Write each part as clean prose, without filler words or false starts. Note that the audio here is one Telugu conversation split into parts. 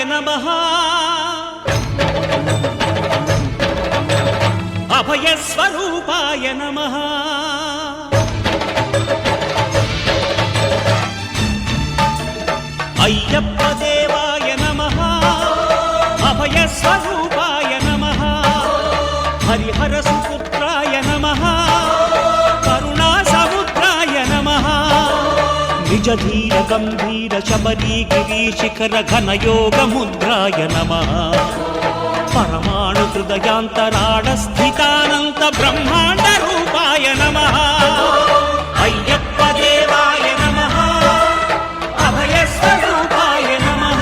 नमः अभयस्वरूपाय नमः अय्यप्प देवाय नमः अभयस्वरूपाय नमः हरिहरसुपुत्राय नमः करुणासमुद्राय नमः निजधीर गंभीर शबरीगिरीशिखर घनयोगमुद्राय नमः परमाणु हृदयांतराळस्थितानंत ब्रह्मांड रूपाय नमः अय्यप्प देवाय नमः अभयस्वरूपाय नमः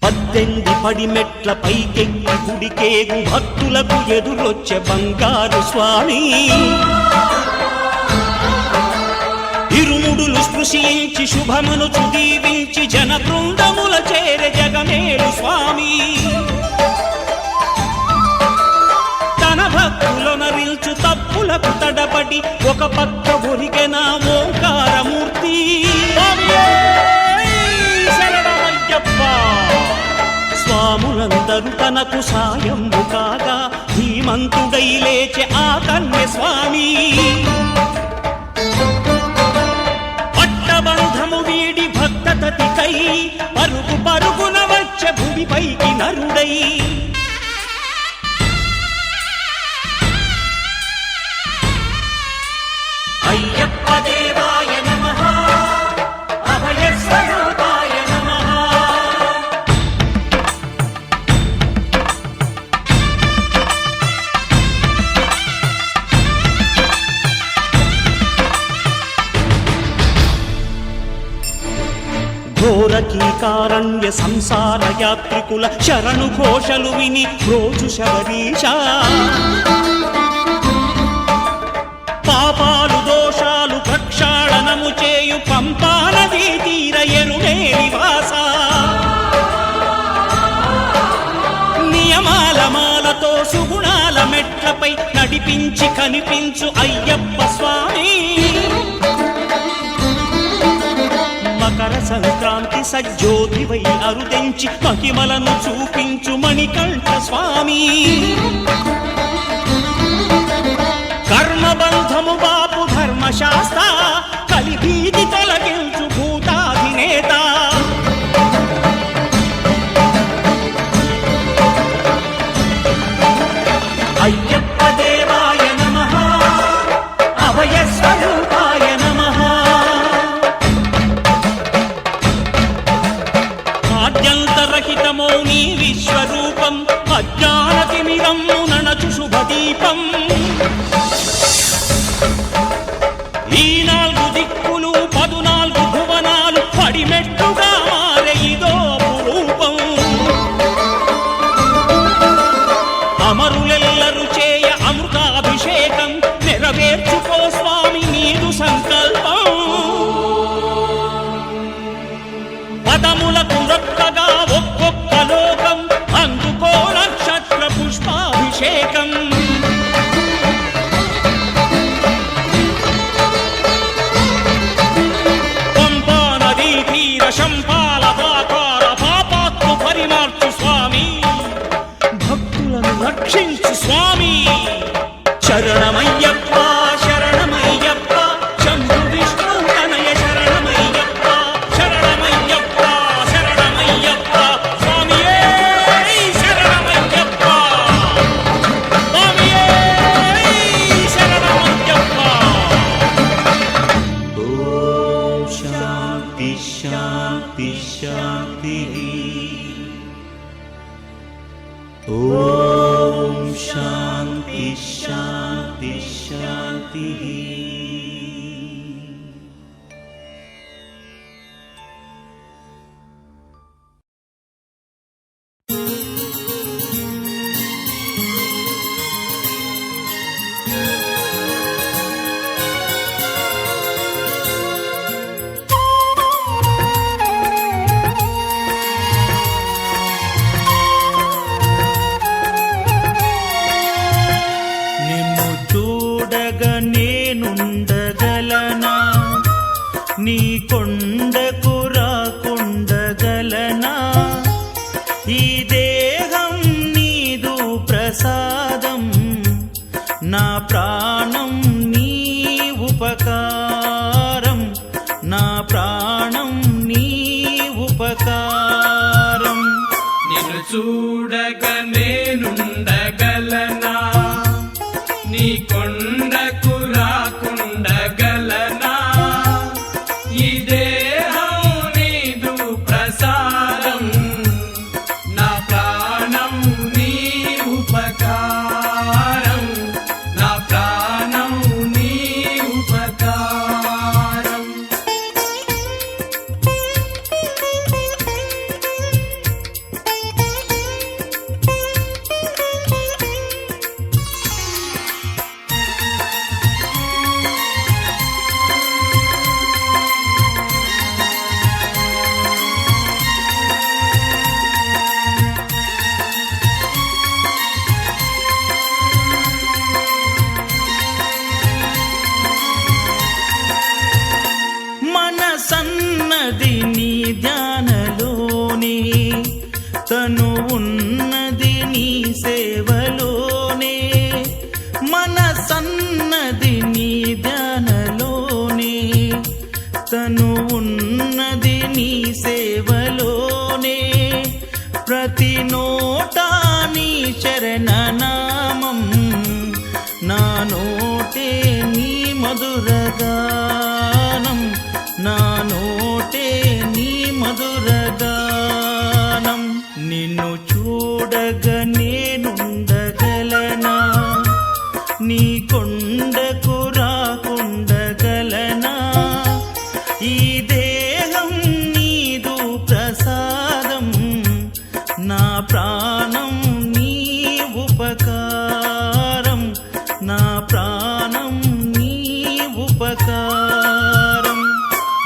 పద్దెంది పడిమెట్ల పైకెక్కి గుడికేగు భక్తులకు ఎదురొచ్చే బంగారు స్వామి ఇరుముడులు స్పృశించి శుభమును దీవించి జన బృందముల చేరే జగమేలు స్వామి తన భక్తులొనరిల్చు తప్పులకు తడబడి ఒక పక్క ఒరిగెన ఓంకారమూర్తి స్వాములందరూ తనకు సాయము కాగా ధీమంతుడై లేచే ఆ కన్య స్వామి పట్టబంధము వీడి భక్తతతికై పరుగు పరుగున వచ్చే భూమిపైకి నరుడై అయ్యప్ప దేవాయ నమః అభయస్వరూపాయ నమః ఘోరకీకారణ్య సంసార యాత్రికుల శరణు ఘోషలు విని రోజు శబరీశ పాపాలు దోషాలు ప్రక్షాళనము చేయు పంపానదీ తీర ఎరుడే నివాస నియమాల మాలతో సుగుణాల మెట్లపై నడిపించి కనిపించు అయ్యప్ప స్వామి మకర సంక్రాంతి సజ్జోతివై అరుదెంచి మహిమలను చూపించు మణికంఠ స్వామి కర్మబంధము బాపు ధర్మశాస్త్ర కలిభీతి తొలగించు భూతాధినేత అయ్యప్ప దేవాయ నమః అభయస్వరూపాయ నమః ఆద్యంతరహితమో నీ విశ్వరూపం అజ్ఞానతిమిరము నణచు శుభదీపం ఈ నాలుగు దిక్కులు 14 భువనాలు పడిమెట్టుగా మారే ఇదో అపురూపం అమరులెల్లరు చేయ అమృతాభిషేకం నెరవేర్చుకో స్వామి నీదు సంకల్పం పదములకు రొక్కగా ఒక్కొక్క లోకం అందుకో నక్షత్ర పుష్పాభిషేకం శంపాల దాకార పాపాత్ము పరిమార్చు స్వామి భక్తులను రక్షించు స్వామి శరణమయ్యప్ప శరణమయ్యప్ప శంభు విష్ణు తనయ శరణమయ్యప్ప శరణమయ్యప్ప శరణమయ్యప్ప స్వామియే శరణమయ్యప్ప స్వామియే శరణమయ్యప్ప ఓం శాంతి శాంతి శాంతి ఓం శాంతి శాంతి శాంతి చూడగా నేనుండగలనా నీ కొండకు రాకుండగలనా ఈ దేహం నీదు ప్రసాదం నా ప్రాణం నీ ఉపకారం నా ప్రాణం నీ ఉపకారం నిన్ను చూడగా నేనుండగలనా నీ కొండకు రాకుండగలనా ఈ దేహం నీదు ప్రసాదం నా ప్రాణం నీ ఉపకారం నా ప్రాణం నీ ఉపకారం మనసన్నది నీ ధ్యానలోనే తను ఉన్నది నీ సేవలోనే మనసన్నది నీ ధ్యానలోనే తను ఉన్నది నీ సేవలోనే ప్రతి నోటా నీ శరణనామం నా నోటే నీ మధురగానం నా నోటే నీ మధురగానం నిన్ను చూడగా నేనుండగలనా నీ కొండకు రాకుండగలనా ఈ దేహం నీదు ప్రసాదం నా ప్రాణం నీ ఉపకారం నా ప్రాణం నీ ఉపకారం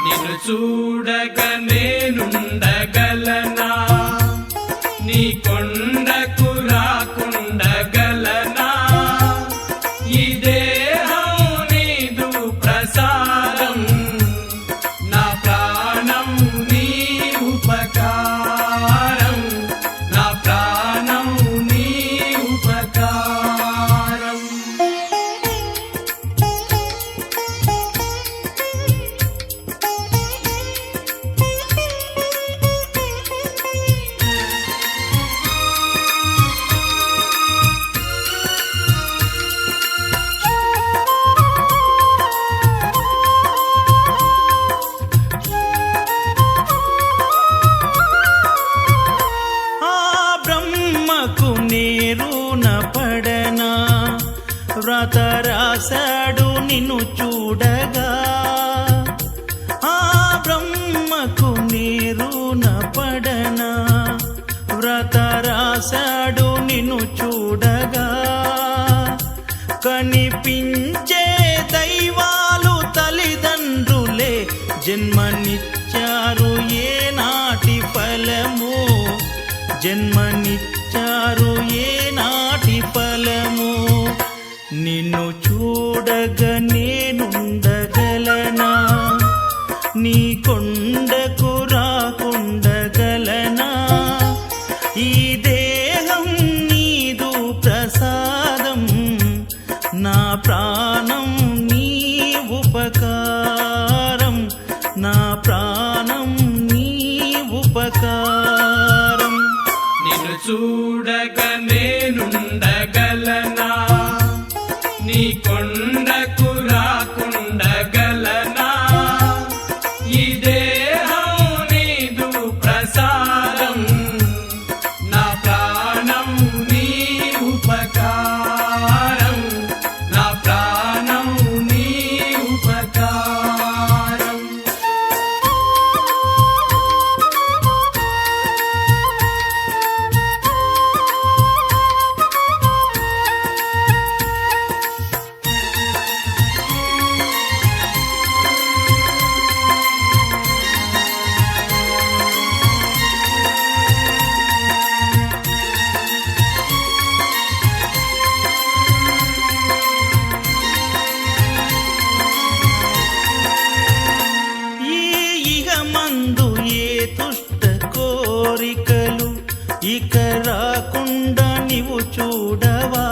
నిన్ను చూడగా నేనుండగలనా నీ కొండకు రాకుండగలనా ఈ దేహం నీదు ప్రసాదం నా ప్రాణం నీ ఉపకారం నా ప్రాణం నీ ఉపకారం ఆ బ్రహ్మకు నేరున పడనా వ్రత రాశాడు నిన్ను చూడగా ఆ బ్రహ్మకు నేరున పడనా వ్రత రాశాడు నిన్ను చూడగా కనిపించే దైవాలు తల్లిదండ్రులే జన్మనిచ్చారు ఏనాటి ఫలము జన్మనిచ్చారు ఏనాటి ఫలము నిన్ను చూడగా నేనుండగలనా నీ కొండకు రాకుండగలనా ఈ దేహం నీదు ప్రసాదం నా ప్రాణం నీ ఉపకారం నా ప్రాణం నీ ఉపకారం నిన్ను చూడగా నేనుండగలనా నీ కొండకు రాకుండగలనా ఈ దేహం నీదు ప్రసాదం నా ప్రాణం నీ ఉపకారం నా ప్రాణం నీ ఉపకారం చూడవా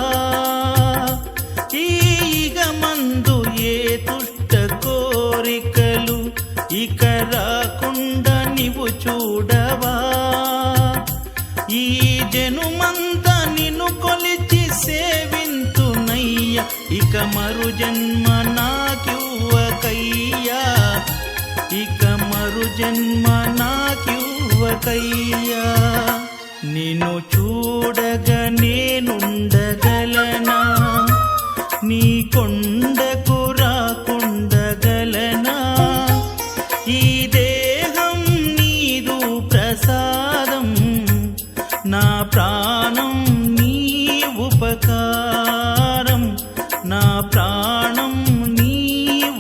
ఈగమందు ఏ దుష్ట కోరికలు ఇక రాకుండా నీవు చూడవా ఈ జనుమంతా నిన్ను కొలిచి సేవింతునయ్య ఇక మరు జన్మ నాకివ్వకయ్యా ఇక మరు జన్మ నాకివ్వకయ్యా నిన్ను చూడగా నేనుండగలనా నీ కొండకు రాకుండగలనా ఈ దేహం నీదు ప్రసాదం నా ప్రాణం నీ ఉపకారం నా ప్రాణం నీ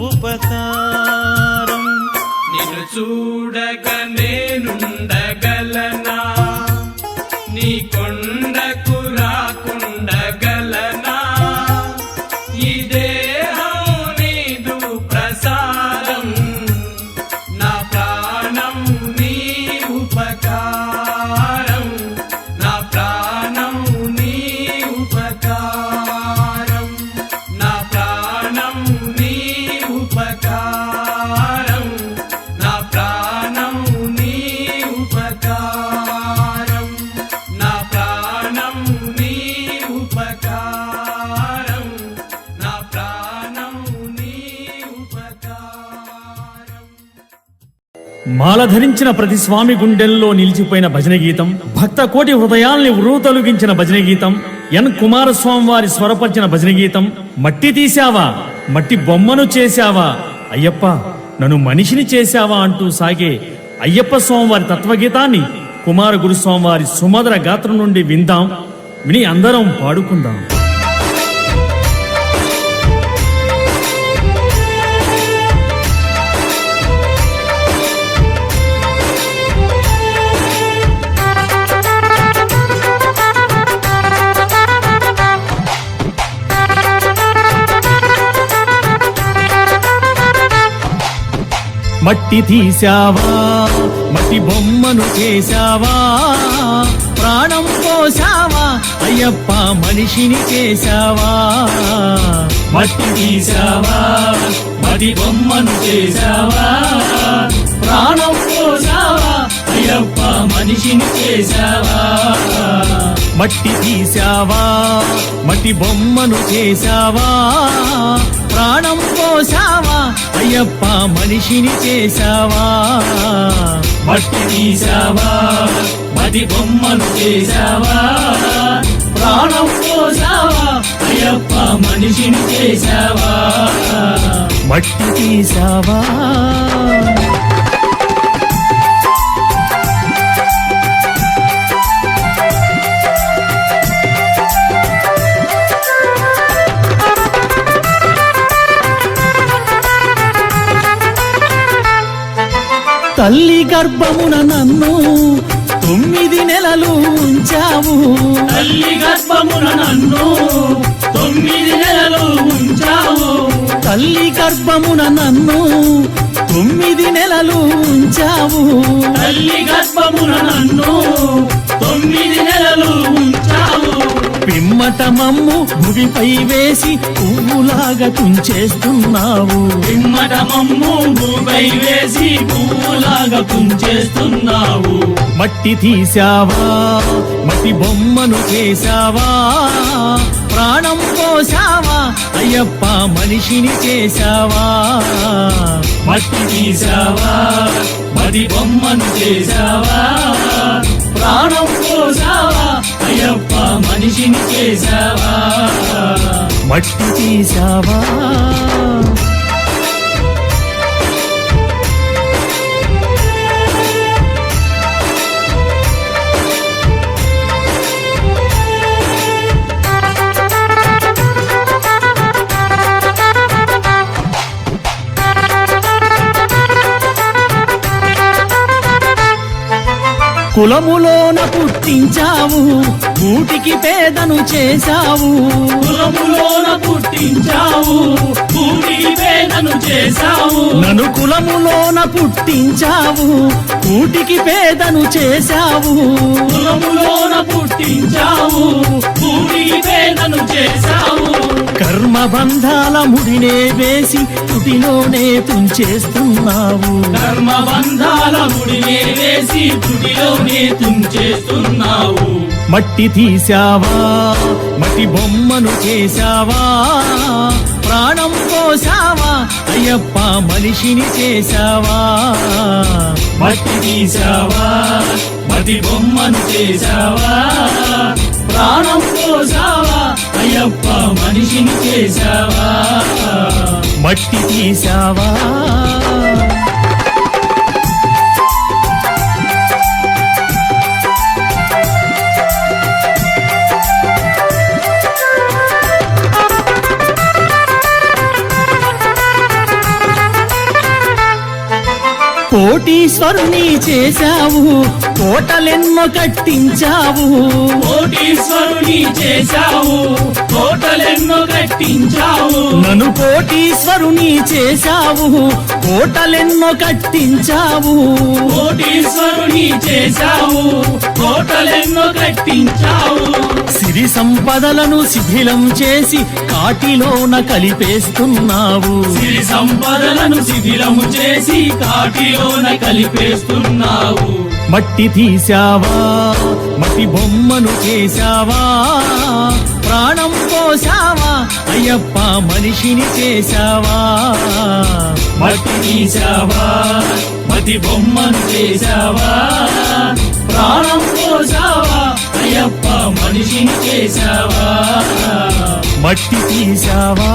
ఉపకారం నిన్ను చూడగా నేనుండగలనా నీ కొండకు రాకుండగలనా ఈ దేహం నీదు ప్రసాదం నా ప్రాణం నీ ఉపకారం నా ప్రాణం నీ ఉపకారం నా ప్రాణం నీ ఉపకారం నా ప్రాణం నీ ఉపకారం నా ప్రాణం నీ ఉపకారం నా ప్రాణం నీ ఉపకారం. మాల ధరించిన ప్రతి స్వామి గుండెల్లో నిలిచిపోయిన భజన గీతం, భక్త కోటి హృదయాల్ని ఉర్రూతొలగించిన భజన గీతం, ఎన్ కుమారస్వామి వారి స్వరపరిచిన భజన గీతం. మట్టి తీశావా, మట్టి బొమ్మను చేశావా, అయ్యప్ప నన్ను మనిషిని చేశావా అంటూ సాగే అయ్యప్ప స్వామి వారి తత్వగీతాన్ని కుమార గురుస్వామి వారి సుమధుర గాత్రం నుండి విందాం, విని అందరం పాడుకుందాం. మట్టి తీశావా, మట్టి బొమ్మను చేశావా, ప్రాణం పోశావా, అయ్యప్ప మనిషిని చేశావా. మట్టి తీశావా, మట్టి బొమ్మను చేశావా, ప్రాణం పోశావా, అయ్యప్ప మనిషిని చేశావా. మట్టి తీశావా, మట్టి బొమ్మను చేశావా, ప్రాణం పోశావా, అయ్యప్ప మనిషిని చేశావా. మట్టి తీశావా, మట్టి బొమ్మను చేశావా, ప్రాణం పోశావా, అయ్యప్ప మనిషిని చేశావా. మట్టి తీశావా. తల్లి గర్భమున నన్ను 9 నెలలు ఉంచావు, తల్లి గర్భమున నన్ను 9 నెలలు ఉంచావు, తల్లి గర్భమున నన్ను 9 నెలలు ఉంచావు. తల్లి గర్భమున నన్ను 9 నెలలు ఉంచావు. పిమ్మట మమ్ము భువిపై వేసి పువ్వులాగా తుంచేస్తున్నావు, పిమ్మట మమ్ము భూమిపై వేసి పువ్వులాగా తుంచేస్తున్నావు. మట్టి తీశావా, మట్టి బొమ్మను చేశావా, ప్రాణం పోశావా, అయ్యప్ప మనిషిని చేశావా. మట్టి తీశావా, మట్టి బొమ్మను చేశావా, ప్రాణం పోశావా, అయ్యప్ప మనిషిని చేశావా. మట్టి తీశావా. కులములోన పుట్టించావు, కూటికి పేదను చేశావు, కులములోన పుట్టించావు, కూటికి పేదను చేశావు. నన్ను కులములోన పుట్టించావు, కూటికి పేదను చేశావు, కులములోన పుట్టించావు, కూటికి బంధాల ముడినే వేసి తుటిలోనే తుంచేస్తున్నావు. కర్మబంధాల ముడినే వేసి తుడిలోనే తుంచేస్తున్నావు. మట్టి తీసావా, మట్టి బొమ్మను చేశావా, ప్రాణం పోసావా, అయ్యప్ప మనిషిని చేశావా. మట్టి తీసావా, మట్టి బొమ్మను చేసావా, ప్రాణం పోసావా, అయ్యప్ప మనిషిని చేసావా. మట్టి తీసావా. కోటీశ్వరుని చేశావు, కోటలెన్నో కట్టించావు. కోటీశ్వరుని చేశావు, కోటలెన్నో కట్టించావు. నన్ను కోటీశ్వరుని చేశావు, కోటలెన్నో కట్టించావు. కోటీశ్వరుని చేశావు, కోటలెన్నో కట్టించావు. సిరి సంపదలను శిథిలం చేసి కాటిలోన కలిపేస్తున్నావు. సిరి సంపదలను శిథిలము చేసి కాటిలోన కలిపేస్తున్నావు. మట్టి తీసావా, మట్టి బొమ్మను చేశావా, ప్రాణం పోసావా, అయ్యప్ప మనిషిని చేశావా. మట్టి తీసావా, మట్టి బొమ్మను చేసావా, ప్రాణం పోసావా, అయ్యప్ప మనిషిని చేసావా. మట్టి తీసావా.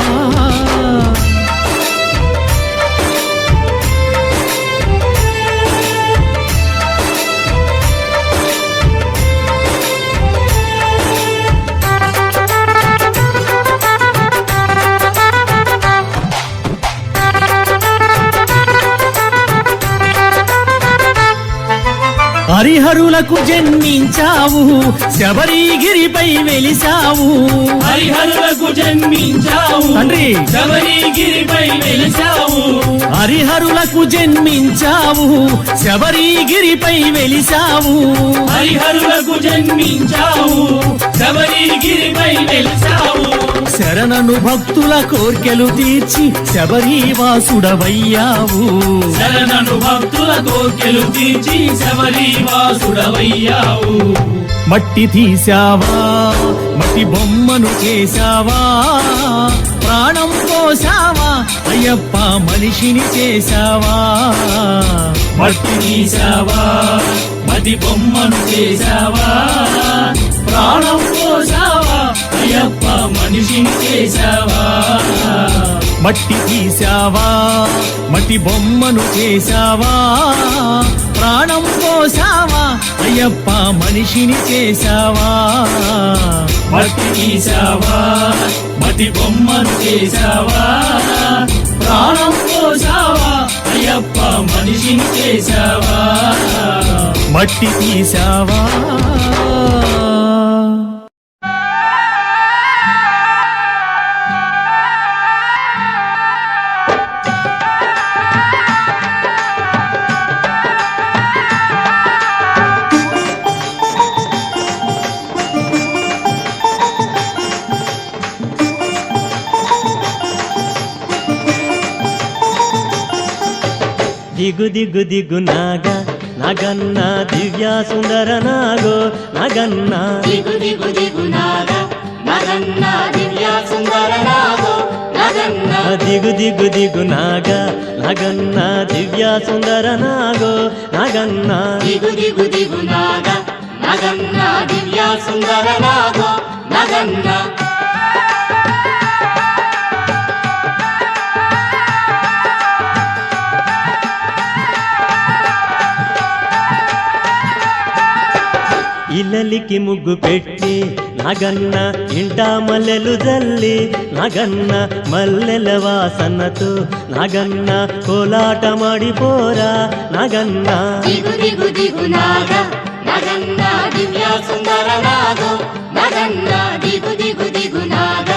హరిహరులకు జన్మించావు, శబరిగిరిపై వెలిసావు. హరిహరులకు జన్మించావు, తండ్రి శబరిగిరిపై వెలిసావు. హరిహరులకు జన్మించావు, శబరిగిరిపై వెలిసావు. హరిహరులకు జన్మించావు, శబరిగిరిపై వెలిసావు. శరణను భక్తుల కోర్కెలు తీర్చి శబరివాసుడవయ్యావు. శరణను భక్తుల కోర్కెలు తీర్చి శబరివాసుడవయ్యావు. మట్టి తీసావా, మట్టి బొమ్మను చేశావా, ప్రాణం పోసావా, అయ్యప్ప మనిషిని చేశావా. మట్టి తీసావా, మట్టి బొమ్మను చేసావా, ప్రాణం పోసావా, అయ్యప్ప మనిషిని చేసావా. మట్టి తీసావా, మట్టి బొమ్మను చేశావా, ప్రాణం పోసావా, అయ్యప్ప మనిషిని చేశావా. మట్టి తీసావా, మట్టి బొమ్మను చేసావా, ప్రాణం పోసావా, అయ్యప్ప మనిషిని చేసావా. మట్టి తీసావా. దిగు దిగు దిగు నాగ నగన్న దివ్య సుందర నాగో నగన్న దిగు దిగు దిగు నాగ నగన్న దివ్య సుందర నాగో నగన్న దిగు దిగు దిగు నాగ నగన్న దివ్య సుందర నాగో నగన్న దిగు దిగు దిగు నాగ నగన్న దివ్య సుందర నాగో నగన్న ఇల్లలికి ముగ్గు పెట్టి నగన్న ఇంట మల్లెలు జల్లి నగన్న మల్లెల వాసనతో నగన్న కోలాటమాడిపోరా నగన్న దిగు దిగు దిగు నాగ నగన్న దివ్య సుందర నాగో నగన్న దిగు దిగు దిగు నాగ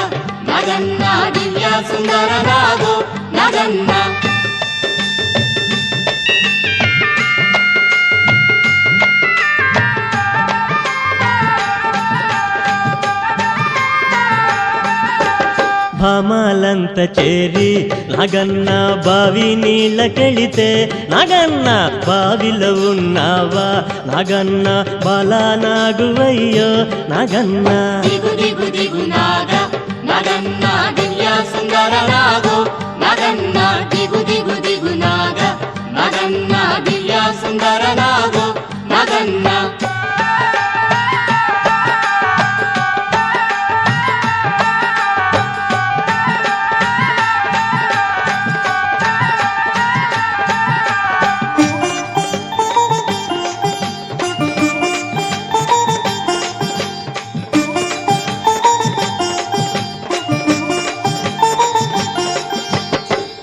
నగన్న దివ్య సుందర నాగో నగన్న భామాలంత చేరి నాగన్న బావి నీళ్ళకెళితే నాగన్న బావిలో ఉన్నావా నాగన్న బాలా నాగువయ్యో నాగన్న దిగు దిగు దిగు నాగ నగన్న దివ్య సుందర నాగో నగన్న దిగు దిగు దిగు నాగ నగన్న దివ్య సుందర నాగో నగన్న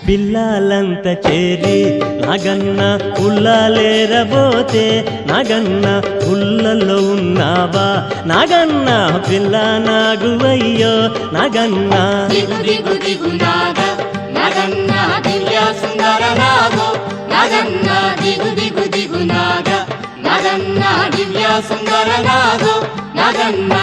పిల్లలంత చేరి నాగన్న ఉల్లాలేరబోతే నాగన్న ఉల్లలో ఉన్నావా నాగన్న పిల్ల నాగువయ్యో నాగన్న దిగు దిగు దిగు నాగ నగన్న దివ్య సుందర నాగో నగన్న దిగు దిగు దిగు నాగ నగన్న దివ్య సుందర నాగో నగన్న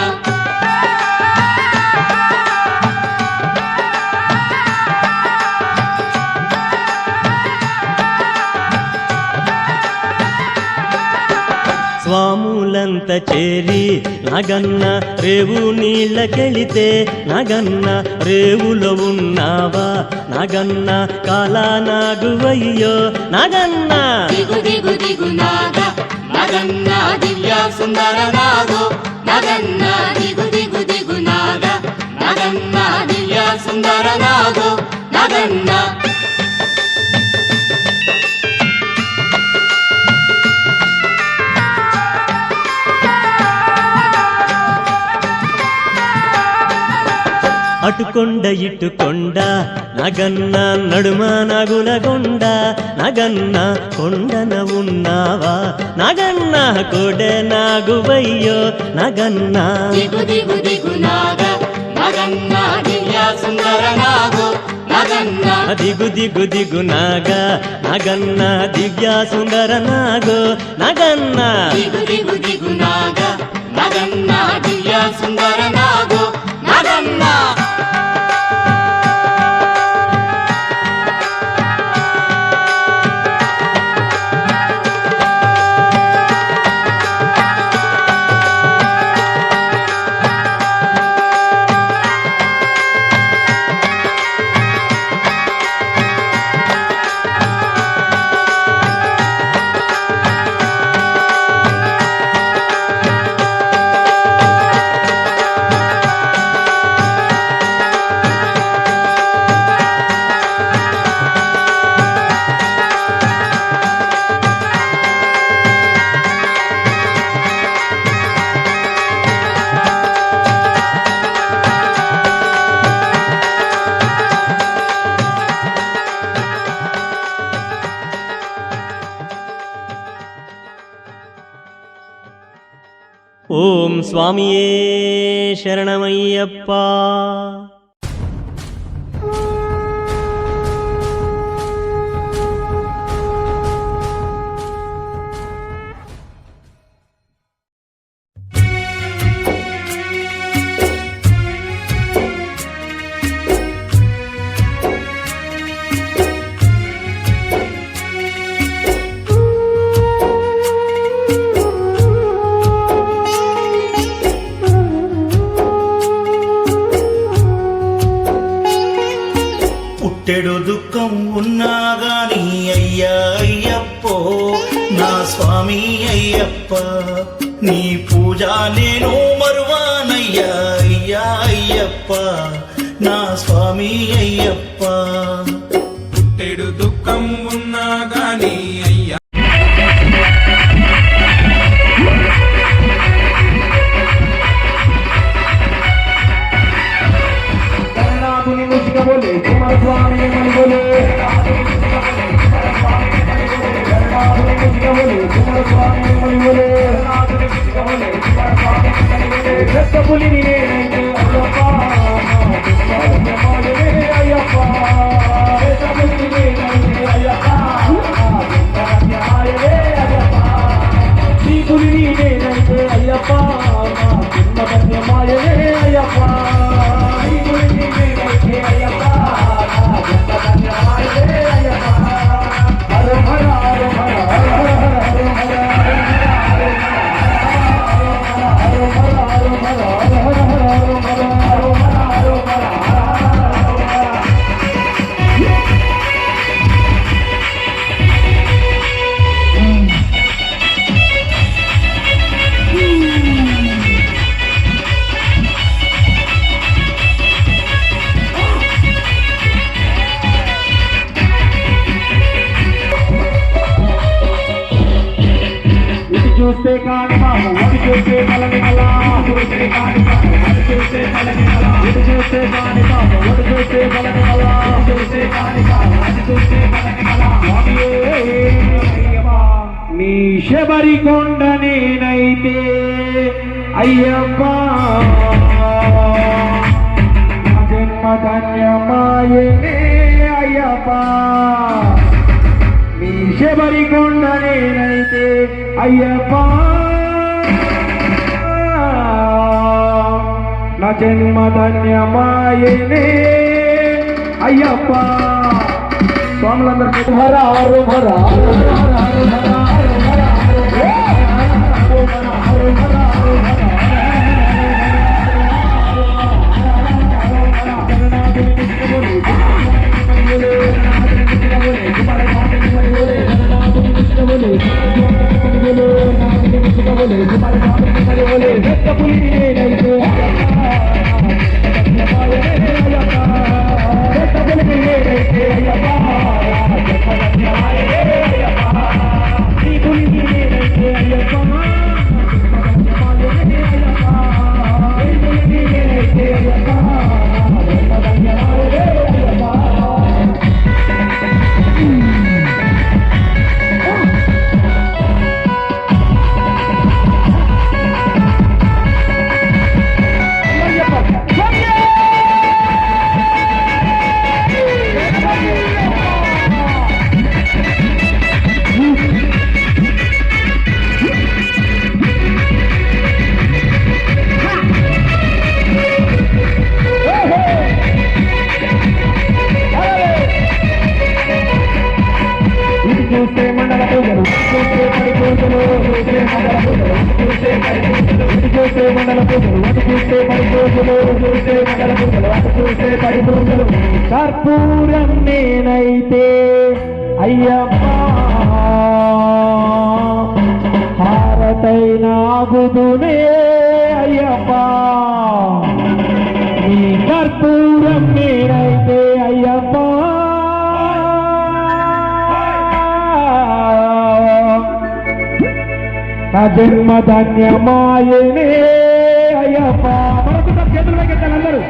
స్వాములంత చేరి నాగన్న రేవు నీళ్ళకెళితే నాగన్న రేవులో ఉన్నావా నాగన్న కాలా నాగువయ్యో నాగన్న దిగు దిగు దిగు నాగ నగన్న దివ్య సుందర నాగో నగన్న దిగు దిగు దిగు నాగ నగన్న దివ్య సుందర నాగో నగన్న అటుకొండ ఇటుకొండ నగన్న నడుమ నగులగొండ నగన్న కొండన ఉన్నావా నగన్న కోడె నాగువయ్యో నగన్న దిగు దిగు దిగు నాగ నగన్న దివ్య సుందర నాగో నగన్న దిగు దిగు దిగు నాగ నగన్న దివ్య సుందర నాగో నగన్న దిగు దిగు దిగు నాగ నగన్న దివ్య సుందర నాగో నగన్న ఓం స్వామియే శరణమయ్యప్ప. పుట్టెడు దుఃఖం ఉన్నా గాని అయ్యా అయ్యప్పో నా స్వామి అయ్యప్ప, నీ పూజ నేను మరువానయ్యా అయ్యా అయ్యప్ప నా స్వామి అయ్యప్ప. పుట్టెడు దుఃఖం ఉన్నా గాని అయ్యా అయ్యప్ప చూస్తే కాని బాబు అది చూస్తే కలని అలా చూస్తే కాని బాబు అది చూస్తే కలని అలా ఇది చూస్తే కాని బాబు అది చూస్తే కలని అలా చూస్తే కాని బాబు అది చూస్తే కలని అలా నీ శబరి కొండ నేనైతే అయ్యప్పా జన్మ ధన్యమాయనే అయ్యప్పా నీ శబరి కొండ నేనైతే అయ్యప్పా నా జన్మ ధన్యమాయనే అయ్యప్పా స్వాములందరూ హరారు కర్పూరం నేనైతే అయ్యప్పా హారతైన ఆగుదునే అయ్యప్పా నీ కర్పూరం నేనైతే అయ్యప్పా నా జన్మ ధన్యమాయనే అయ్యప్పా మరొకసారి చేతులు వెకెత్తాలి అందరూ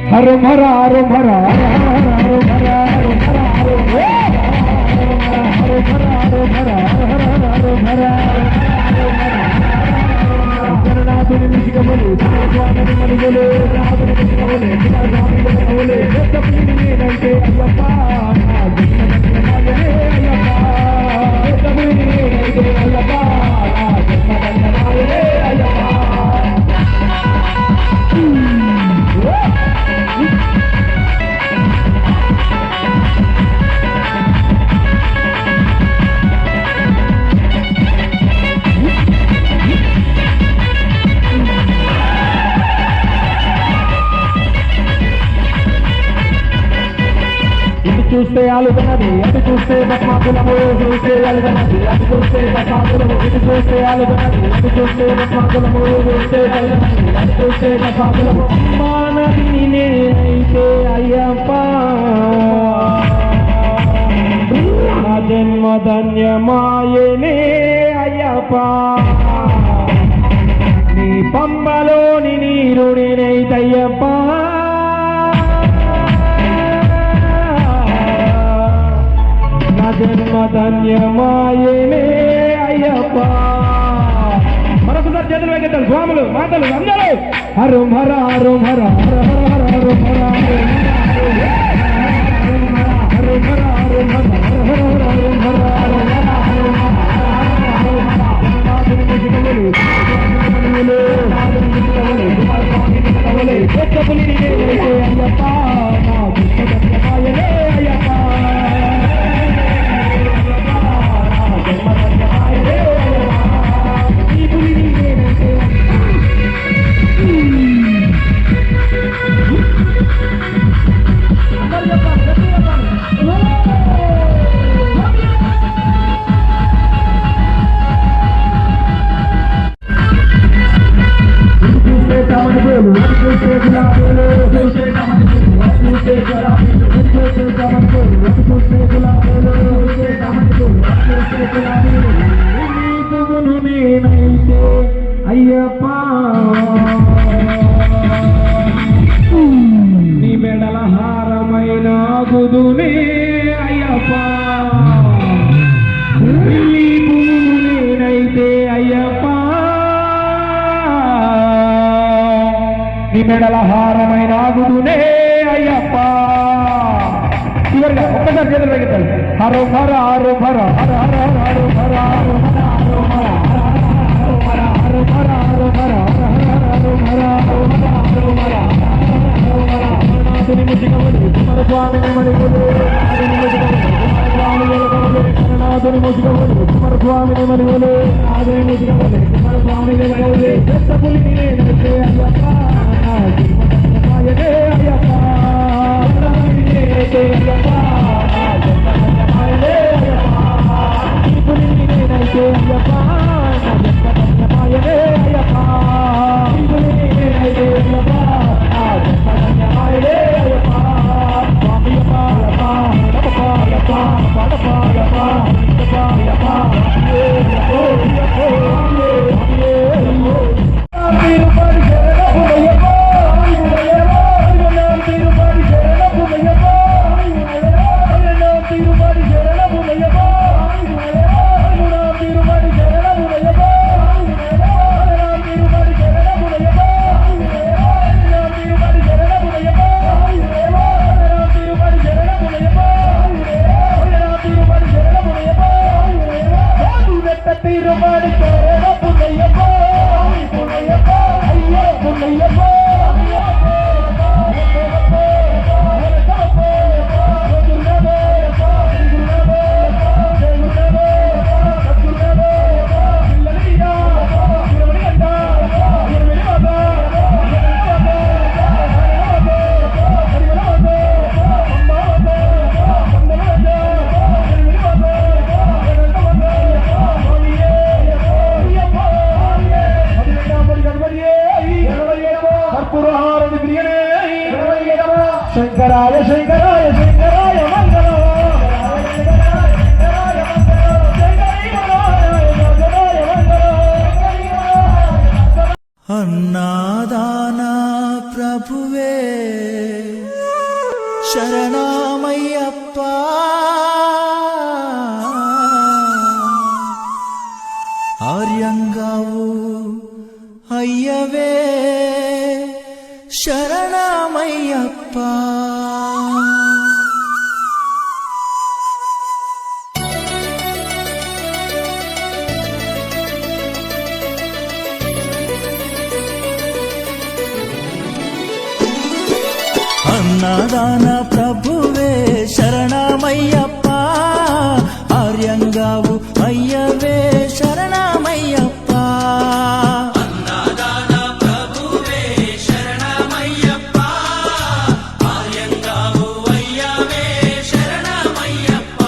హరం హర హరం హర జగన్నాథుని మిషికములు స్వామిని మనుగులు రాముని మిషికములు స్వామిని నేనంటే అయ్యప్పా చూస్తే ఆలుగనది అటు చూస్తే బస్మాకులము చూస్తే అలుగనది అటు చూస్తే బస్మాకులము ఇటు చూస్తే ఆలుగనది అటు చూస్తే బస్మాకులము చూస్తే అలుగనది అటు చూస్తే బస్మాకులము మానవి నేనైతే అయ్యప్పా నా జన్మ ధన్యమాయనే అయ్యప్పా నీ పంబలోని నీరు నేనైతే అయ్యప్పా జన్మ ధన్యమాయనే అయ్యప్పా మరొకసారి చేతులు వెకెత్తాలి స్వాములు మాతలు అందరూ హరం హర హరం హర హర హర హరం హర హరం హర హరం హర అయ్యప్పా అయ్యప్పా నేనైతే అయ్యప్ప నీ మెడల హారమైన గుదునే అయ్యప్ప ఢిల్లీ పువ్వు నేనైతే అయ్యప్ప నీ మెడల హారమైన గుదునే అయ్యప్ప చివరిగా ఒక్కసారి చేతులు పెడతాడు హరో హర హరో హర హర హర హరో హర హరో హర హరో హర హరో హర హరో హర హరో హర హరో హర స్వామిని మణిగులు కరుణాధుని ముసుగవలు కుమారస్వామిని మణిగులు ఆదిని ముసుగవలు కుమారస్వామిని మణిగులు పులిని నేనైతే అయ్యప్ప అయ్యప్ప శంకరాయ శంకరాయ శంకరాయ మంగళం అన్నాదానా ప్రభువే శరణమయ్యప్ప ఆర్యంగావు అయ్యవే శరణమయ్యప్ప అన్నదాన ప్రభువే శరణమయ్యప్ప ఆర్యంగావు అయ్యవే శరణమయ్యప్ప అన్నదాన ప్రభువే శరణమయ్యప్ప ఆర్యంగావు అయ్యవే శరణమయ్యప్ప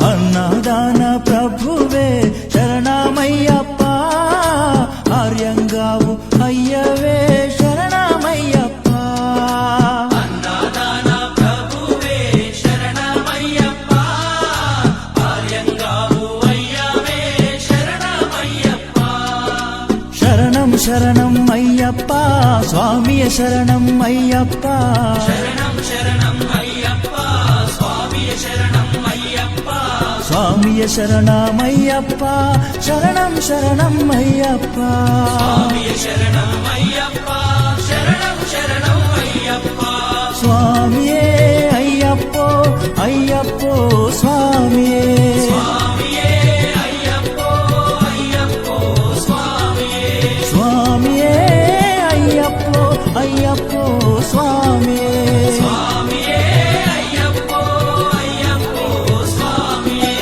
అన్నదాన ప్రభువే శరణమయ్యప్ప ఆర్యంగావు అయ్యవే శరణమయ్యప్ప అన్నదాన ప్రభువే శరణమయ్యప్ప ఆర్యంగావు అయ్యవే శరణమయ్యప్ప శరణం శరణం అయ్యప్ప స్వామియ శరణం అయ్యప్ప శరణం శరణం అయ్యప్ప స్వామియ శరణం అయ్యప్ప స్వామియ శరణమయ్యప్ప శరణం శరణం అయ్యప్ప స్వామియ శరణం అయ్యప్ప శరణం శరణం అయ్యప్ప స్వామియే అయ్యప్పో అయ్యప్పో స్వామియే స్వామియే అయ్యప్పో అయ్యప్పో స్వామియే స్వామియే అయ్యప్పో అయ్యప్పో స్వామియే స్వామియే అయ్యప్పో అయ్యప్పో స్వామియే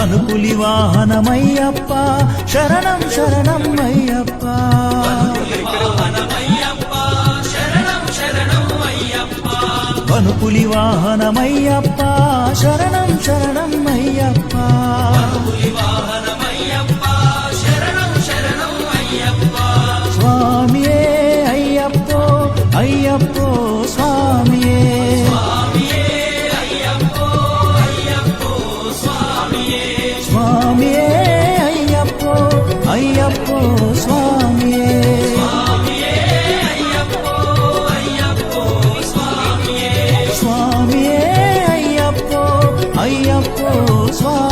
పలుకులి వాహనమయ్యప్ప శరణం శరణం అయ్యప్ప పలుకులి వాహనమయ్యప్ప శరణం శరణం అయ్యప్ప స్వామియే అయ్యప్పో అయ్యప్పో స్వామియే స్వామియే అయ్యప్పో అయ్యప్పో స్వామియే స్వామియే అయ్యప్పో అయ్యప్పో స్వామి